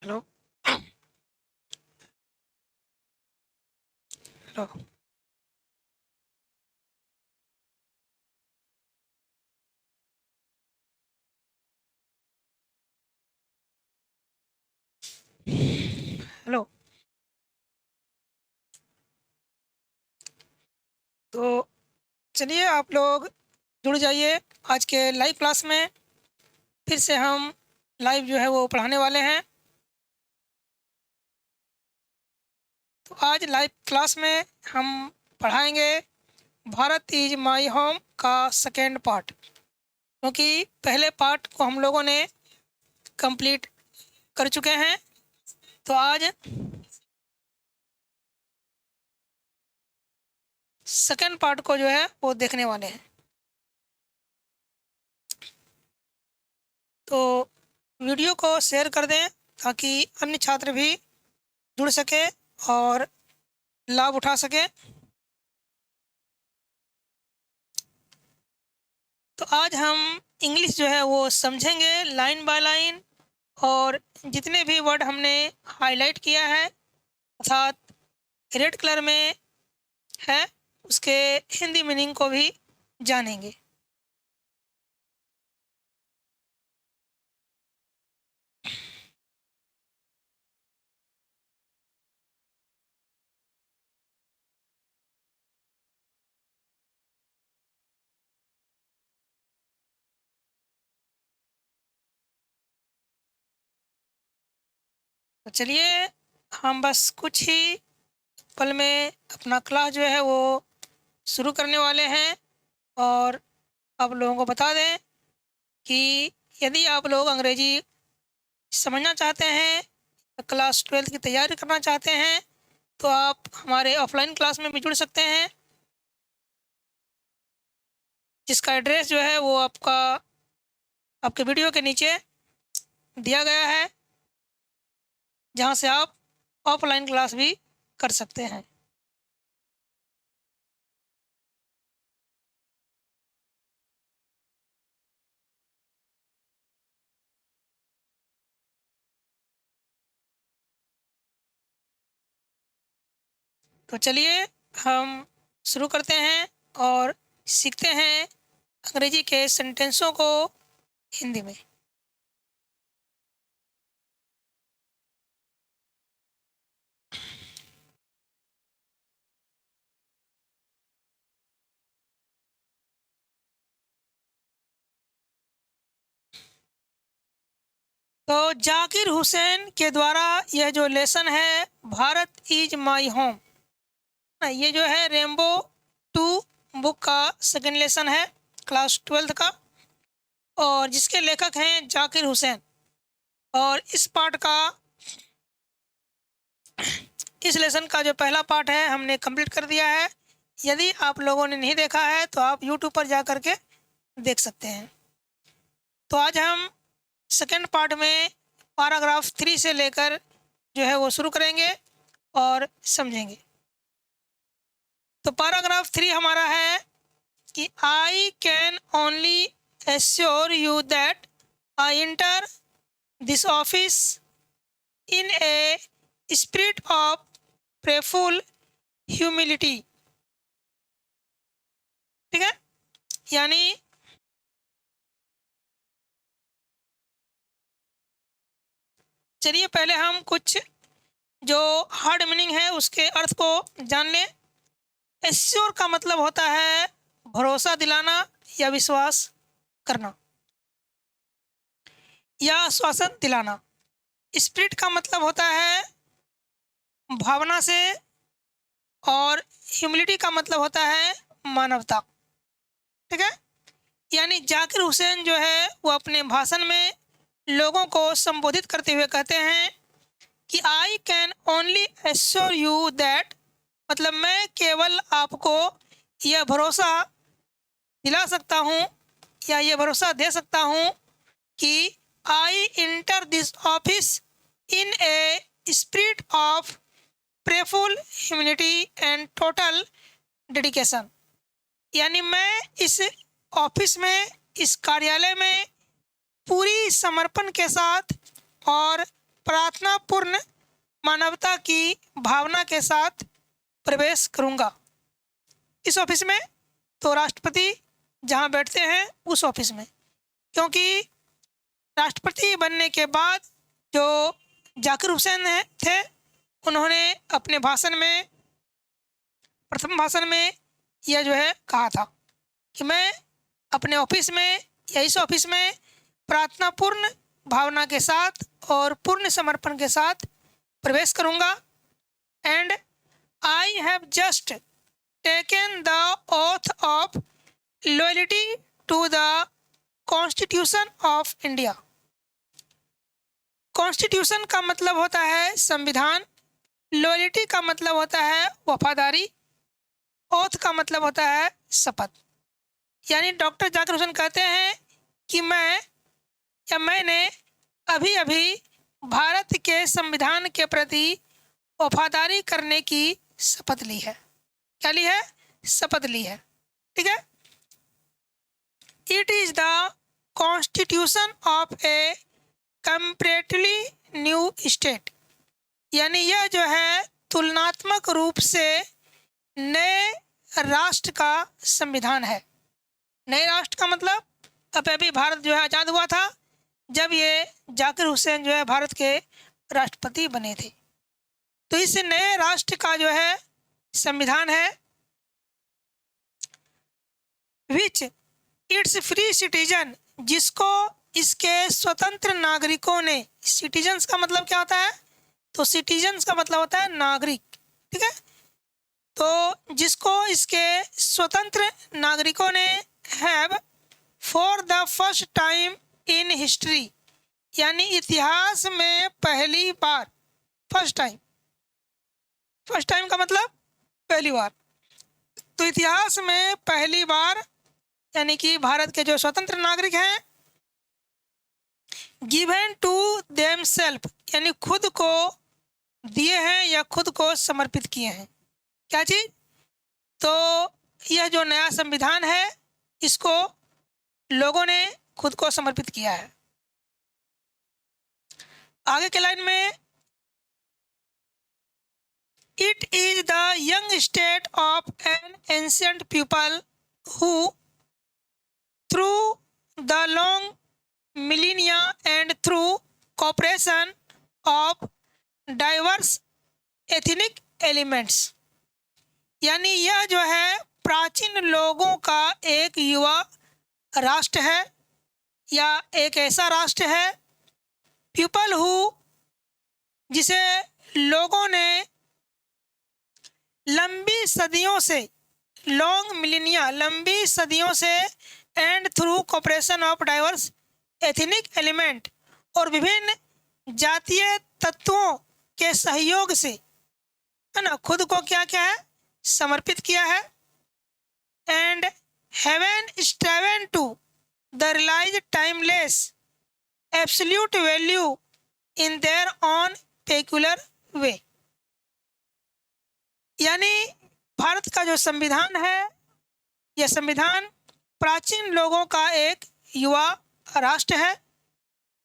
Hello. Hello. Hello. तो चलिए आप लोग जुड़ जाइए आज के लाइव क्लास में। फिर से हम लाइव जो है वो पढ़ाने वाले हैं। तो आज लाइव क्लास में हम पढ़ाएंगे भारत इज माय होम का सेकेंड पार्ट, क्योंकि पहले पार्ट को हम लोगों ने कंप्लीट कर चुके हैं। तो आज सेकेंड पार्ट को जो है वो देखने वाले हैं। तो वीडियो को शेयर कर दें ताकि अन्य छात्र भी जुड़ सके और लाभ उठा सके। तो आज हम इंग्लिश जो है वो समझेंगे लाइन बाय लाइन, और जितने भी वर्ड हमने हाईलाइट किया है अर्थात रेड कलर में है उसके हिंदी मीनिंग को भी जानेंगे। तो चलिए हम बस कुछ ही पल में अपना क्लास जो है वो शुरू करने वाले हैं। और आप लोगों को बता दें कि यदि आप लोग अंग्रेजी समझना चाहते हैं, क्लास 12 की तैयारी करना चाहते हैं, तो आप हमारे ऑफलाइन क्लास में भी जुड़ सकते हैं, जिसका एड्रेस जो है वो आपके वीडियो के नीचे दिया गया है, जहां से आप ऑफलाइन क्लास भी कर सकते हैं। तो चलिए हम शुरू करते हैं और सीखते हैं अंग्रेजी के सेंटेंसों को हिंदी में। तो जाकिर हुसैन के द्वारा यह जो लेसन है भारत इज माय होम, ये जो है रेम्बो 2 बुक का सेकंड लेसन है क्लास 12 का, और जिसके लेखक हैं जाकिर हुसैन। और इस लेसन का जो पहला पार्ट है हमने कंप्लीट कर दिया है। यदि आप लोगों ने नहीं देखा है तो आप यूट्यूब पर जा कर के देख सकते हैं। तो आज हम सेकेंड पार्ट में पैराग्राफ 3 से लेकर जो है वो शुरू करेंगे और समझेंगे। तो पैराग्राफ 3 हमारा है कि I can only assure you that I enter this office in a spirit of prayerful humility. ठीक है, यानी चलिए पहले हम कुछ जो हार्ड मीनिंग है उसके अर्थ को जान लें। एश्योर का मतलब होता है भरोसा दिलाना या विश्वास करना या आश्वासन दिलाना। स्पिरिट का मतलब होता है भावना से, और ह्यूमिलिटी का मतलब होता है मानवता। ठीक है, यानी जाकिर हुसैन जो है वो अपने भाषण में लोगों को संबोधित करते हुए कहते हैं कि I can only assure you that, मतलब मैं केवल आपको यह भरोसा दिला सकता हूँ या ये भरोसा दे सकता हूँ कि I enter this office in a spirit of prayerful humility and total dedication, यानी मैं इस ऑफिस में, इस कार्यालय में पूरी समर्पण के साथ और प्रार्थनापूर्ण मानवता की भावना के साथ प्रवेश करूंगा। इस ऑफिस में तो राष्ट्रपति जहां बैठते हैं उस ऑफिस में, क्योंकि राष्ट्रपति बनने के बाद जो जाकिर हुसैन थे, उन्होंने अपने भाषण में, प्रथम भाषण में यह जो है कहा था कि मैं अपने ऑफिस में या इस ऑफिस में प्रार्थनापूर्ण भावना के साथ और पूर्ण समर्पण के साथ प्रवेश करूंगा। And I have just taken the oath of loyalty to the constitution of India. Constitution का मतलब होता है संविधान, लॉयल्टी का मतलब होता है वफादारी, ओथ का मतलब होता है शपथ। यानी डॉक्टर जाकिर हुसैन कहते हैं कि मैंने अभी अभी भारत के संविधान के प्रति वफादारी करने की शपथ ली है। क्या ली है? शपथ ली है। ठीक है। It is the constitution of A comparatively new state. यानी यह जो है तुलनात्मक रूप से नए राष्ट्र का संविधान है। नए राष्ट्र का मतलब अभी भारत जो है आज़ाद हुआ था जब ये जाकिर हुसैन जो है भारत के राष्ट्रपति बने थे। तो इस नए राष्ट्र का जो है संविधान है, विच इट्स फ्री सिटीजन, जिसको इसके स्वतंत्र नागरिकों ने, सिटीजन्स का मतलब क्या होता है? तो सिटीजन्स का मतलब होता है नागरिक। ठीक है। तो जिसको इसके स्वतंत्र नागरिकों ने have for the first time in history, यानी इतिहास में पहली बार, फर्स्ट टाइम, फर्स्ट टाइम का मतलब पहली बार। तो इतिहास में पहली बार यानी कि भारत के जो स्वतंत्र नागरिक हैं, गिवन टू देम सेल्फ, यानी खुद को दिए हैं या खुद को समर्पित किए हैं। क्या चीज़? तो यह जो नया संविधान है इसको लोगों ने खुद को समर्पित किया है। आगे के लाइन में, it is the young state of an ancient people who through the long millennia and through cooperation of diverse ethnic elements, यानी यह जो है प्राचीन लोगों का एक युवा राष्ट्र है या एक ऐसा राष्ट्र है, पीपल हु, जिसे लोगों ने लंबी सदियों से, लॉन्ग मिलीनिया, लंबी सदियों से, and through cooperation of diverse ethnic element, और विभिन्न जातीय तत्वों के सहयोग से, है ना, खुद को क्या क्या है? समर्पित किया है। And have striven to the realize timeless absolute value in their own peculiar way, यानी भारत का जो संविधान है, यह संविधान प्राचीन लोगों का एक युवा राष्ट्र है,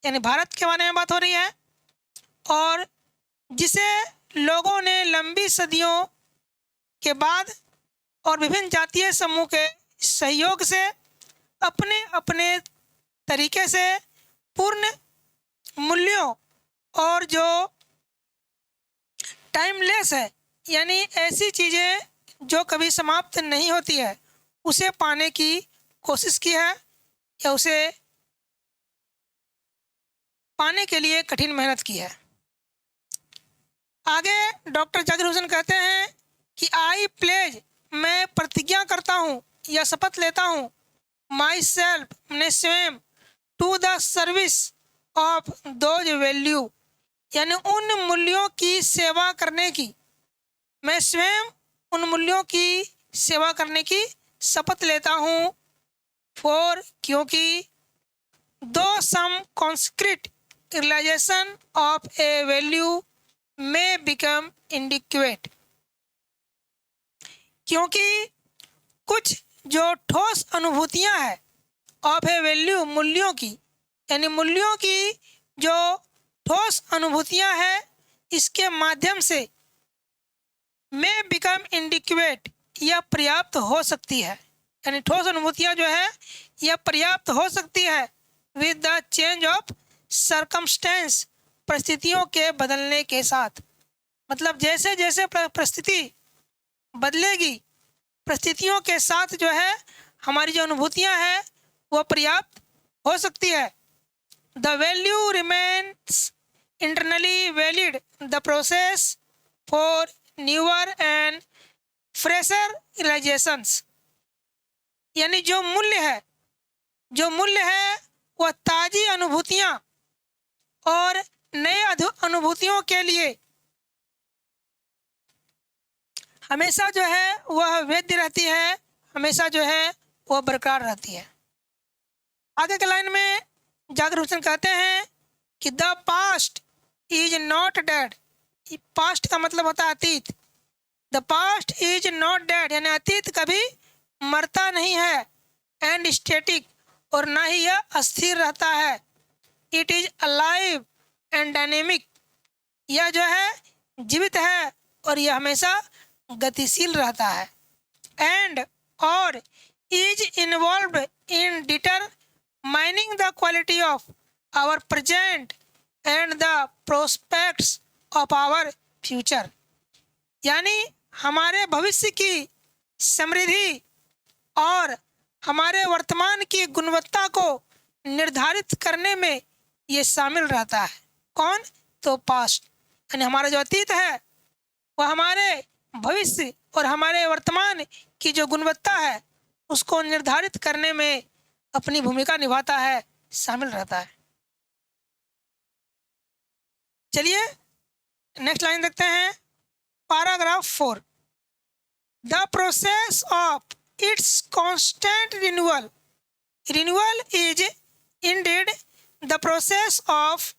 यानी भारत के बारे में बात हो रही है, और जिसे लोगों ने लंबी सदियों के बाद और विभिन्न जातीय समूह के सहयोग से अपने अपने तरीके से पूर्ण मूल्यों और जो टाइमलेस है, यानी ऐसी चीज़ें जो कभी समाप्त नहीं होती है, उसे पाने की कोशिश की है या उसे पाने के लिए कठिन मेहनत की है। आगे डॉक्टर जाकिर हुसैन कहते हैं कि आई प्लेज, मैं प्रतिज्ञा करता हूँ या शपथ लेता हूँ, माई सेल्फ, अपने स्वयं, to the service of those value, यानी उन मूल्यों की सेवा करने की, मैं स्वयं उन मूल्यों की सेवा करने की शपथ लेता हूँ। फॉर, क्योंकि though some concrete realization of a value may become inadequate, क्योंकि कुछ जो ठोस अनुभूतियां हैं ऑफ ए वैल्यू, मूल्यों की, यानी मूल्यों की जो ठोस अनुभूतियां हैं, इसके माध्यम से में बिकम इंडिक्वेट, यह पर्याप्त हो सकती है। यानी ठोस अनुभूतियां जो है यह पर्याप्त हो सकती है with the change of circumstance, परिस्थितियों के बदलने के साथ। मतलब जैसे जैसे परिस्थिति बदलेगी, परिस्थितियों के साथ जो है हमारी जो अनुभूतियां हैं वो पर्याप्त हो सकती है। The value remains internally valid, the process for newer and fresher realisations. यानी जो मूल्य है वह ताज़ी अनुभूतियां और नए अनुभूतियों के लिए हमेशा जो है वह वैध रहती है, हमेशा जो है वह बरकरार रहती है। आगे के लाइन में जाकिर हुसैन कहते हैं कि the past is not dead. Past का मतलब होता है अतीत। The past is not dead यानी अतीत कभी मरता नहीं है, एंड स्टैटिक और ना ही यह अस्थिर रहता है। It is alive and dynamic, यह जो है जीवित है और यह हमेशा गतिशील रहता है। एंड और is involved in determining the quality of our present and the prospects of our future. यानी हमारे भविष्य की समृद्धि और हमारे वर्तमान की गुणवत्ता को निर्धारित करने में ये शामिल रहता है। कौन? तो पास्ट यानी हमारा जो अतीत है वह हमारे भविष्य और हमारे वर्तमान की जो गुणवत्ता है उसको निर्धारित करने में अपनी भूमिका निभाता है, शामिल रहता है। चलिए नेक्स्ट लाइन देखते हैं, paragraph 4। The process of its constant renewal is ended the process of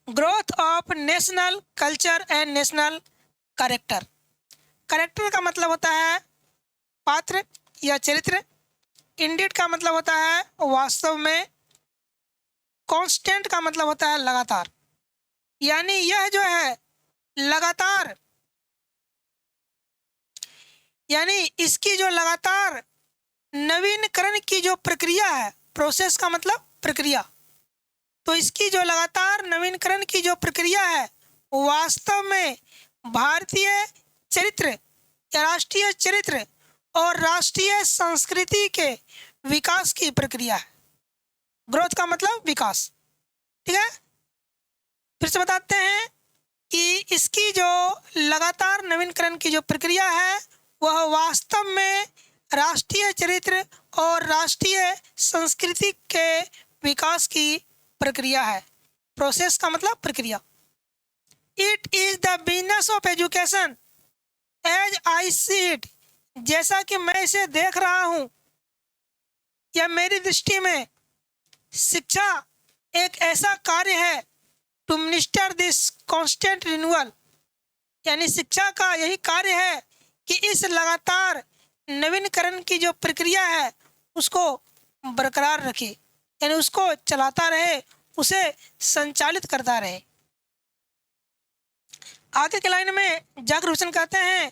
growth of national culture and national character. Character का मतलब होता है पात्र या चरित्र। इंडेड का मतलब होता है वास्तव में। कांस्टेंट का मतलब होता है लगातार। यानी यह जो है लगातार, यानी इसकी जो लगातार नवीनकरण की जो प्रक्रिया है, प्रोसेस का मतलब प्रक्रिया, तो इसकी जो लगातार नवीनकरण की जो प्रक्रिया है वास्तव में भारतीय चरित्र या राष्ट्रीय चरित्र और राष्ट्रीय संस्कृति के विकास की प्रक्रिया है। ग्रोथ का मतलब विकास। ठीक है, फिर से बताते हैं कि इसकी जो लगातार नवीनकरण की जो प्रक्रिया है वह वास्तव में राष्ट्रीय चरित्र और राष्ट्रीय संस्कृति के विकास की प्रक्रिया है। प्रोसेस का मतलब प्रक्रिया। It is the business of education as I see it, जैसा कि मैं इसे देख रहा हूँ या मेरी दृष्टि में शिक्षा एक ऐसा कार्य है to minister this constant renewal, यानी शिक्षा का यही कार्य है कि इस लगातार नवीनकरण की जो प्रक्रिया है उसको बरकरार रखे, यानी उसको चलाता रहे, उसे संचालित करता रहे। आगे के लाइन में जाकिर हुसैन कहते हैं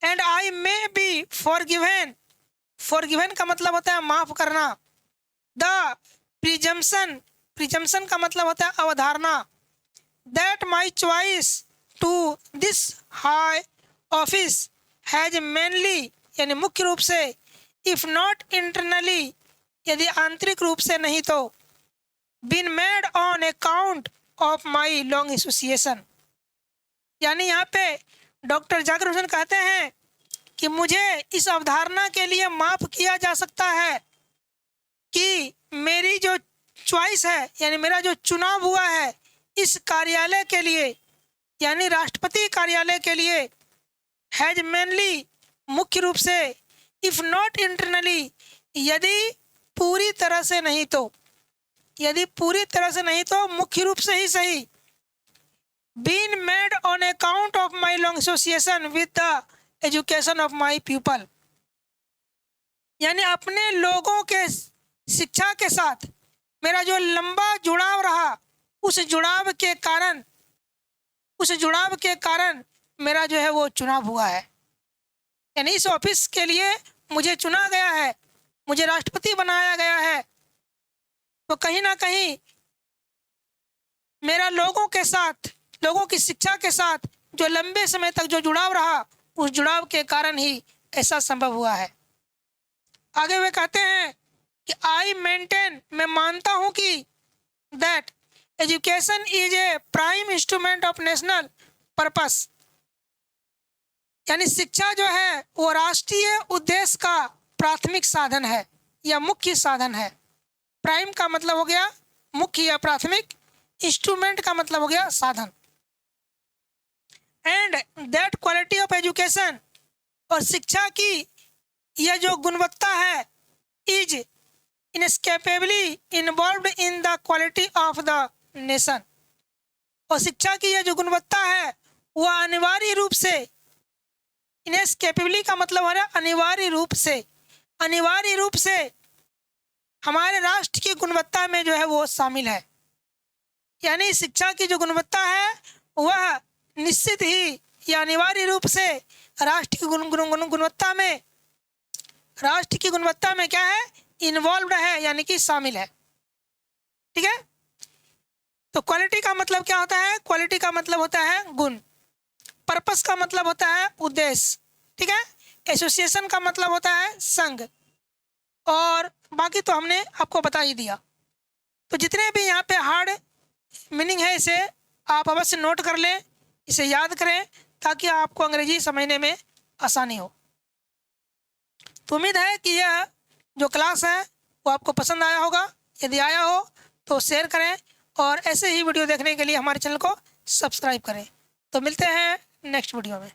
and I may be forgiven. Forgiven का मतलब होता है माफ करना। द प्रिजम्पशन का मतलब होता है अवधारणा। That my choice to this high office has mainly, यानी मुख्य रूप से, इफ नॉट इंटरनली, यदि आंतरिक रूप से नहीं तो, been made on account of my long association. यानी यहाँ पे डॉक्टर जाकिर हुसैन कहते हैं कि मुझे इस अवधारणा के लिए माफ किया जा सकता है कि मेरी जो चॉइस है, यानी मेरा जो चुनाव हुआ है इस कार्यालय के लिए, यानी राष्ट्रपति कार्यालय के लिए, हैज मेनली, मुख्य रूप से, इफ नॉट इंटरनली, यदि पूरी तरह से नहीं तो, यदि पूरी तरह से नहीं तो मुख्य रूप से ही सही, been made on account of my long association with the education of my people, यानी अपने लोगों के शिक्षा के साथ मेरा जो लंबा जुड़ाव रहा, उस जुड़ाव के कारण मेरा जो है वो चुनाव हुआ है। यानी इस ऑफिस के लिए मुझे चुना गया है, मुझे राष्ट्रपति बनाया गया है। तो कहीं ना कहीं मेरा लोगों के साथ, लोगों की शिक्षा के साथ जो लंबे समय तक जो जुड़ाव रहा, उस जुड़ाव के कारण ही ऐसा संभव हुआ है। आगे वे कहते हैं कि आई मेंटेन, मैं मानता हूं कि that education is a prime instrument of national purpose, यानी शिक्षा जो है वो राष्ट्रीय उद्देश्य का प्राथमिक साधन है या मुख्य साधन है। प्राइम का मतलब हो गया मुख्य या प्राथमिक, इंस्ट्रूमेंट का मतलब हो गया साधन। And that quality of education, और शिक्षा की यह जो गुणवत्ता है, is inescapably involved in the quality of the nation, और शिक्षा की यह जो गुणवत्ता है वह अनिवार्य रूप से, इनएस्केपेबली का मतलब हो रहा है अनिवार्य रूप से हमारे राष्ट्र की गुणवत्ता में जो है वो शामिल है। यानी शिक्षा की जो गुणवत्ता है वह निश्चित ही या अनिवार्य रूप से राष्ट्र की गुणवत्ता में क्या है, इन्वॉल्व्ड है, यानी कि शामिल है। ठीक है। तो क्वालिटी का मतलब क्या होता है? क्वालिटी का मतलब होता है गुण। पर्पस का मतलब होता है उद्देश्य। ठीक है। एसोसिएशन का मतलब होता है संघ, और बाकी तो हमने आपको बता ही दिया। तो जितने भी यहाँ पे हार्ड मीनिंग है इसे आप अवश्य नोट कर लें, इसे याद करें ताकि आपको अंग्रेजी समझने में आसानी हो। तो उम्मीद है कि यह जो क्लास है वो आपको पसंद आया होगा। यदि आया हो तो शेयर करें और ऐसे ही वीडियो देखने के लिए हमारे चैनल को सब्सक्राइब करें। तो मिलते हैं नेक्स्ट वीडियो में।